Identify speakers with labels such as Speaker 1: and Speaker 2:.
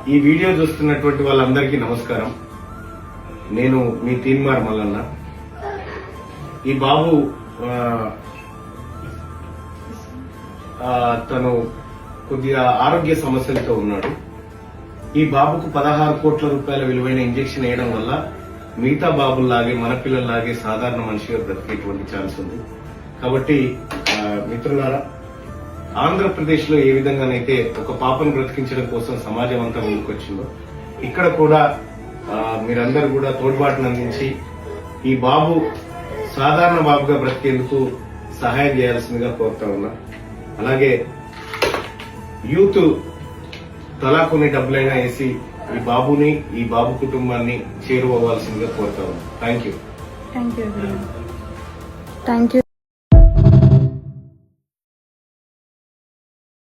Speaker 1: ఈ వీడియో చూస్తున్నటువంటి వాళ్ళందరికీ నమస్కారం. నేను మీ తీన్మార్ మల్లన్న. ఈ బాబు తను కొద్దిగా ఆరోగ్య సమస్యలతో ఉన్నాడు. ఈ బాబుకు 16 కోట్ల రూపాయల విలువైన ఇంజెక్షన్ వేయడం వల్ల మిగతా బాబుల్లాగే మన పిల్లల్లాగే సాధారణ మనిషిగా బ్రతికేటువంటి ఛాన్స్ ఉంది. కాబట్టి మిత్రులారా, ఆంధ్రప్రదేశ్ లో ఏ విధంగానైతే ఒక పాపను బ్రతికించడం కోసం సమాజం అంతా ముందుకొచ్చిందో, ఇక్కడ కూడా మీరందరూ కూడా తోడ్పాటును అందించి ఈ బాబు సాధారణ బాబుగా బ్రతికేందుకు సహాయం చేయాల్సిందిగా కోరుతా ఉన్నా. అలాగే యూత్ తలా కొన్ని డబ్బులైనా వేసి ఈ బాబుని, ఈ బాబు కుటుంబాన్ని చేరువవ్వాల్సిందిగా కోరుతా ఉన్నా. Thank you.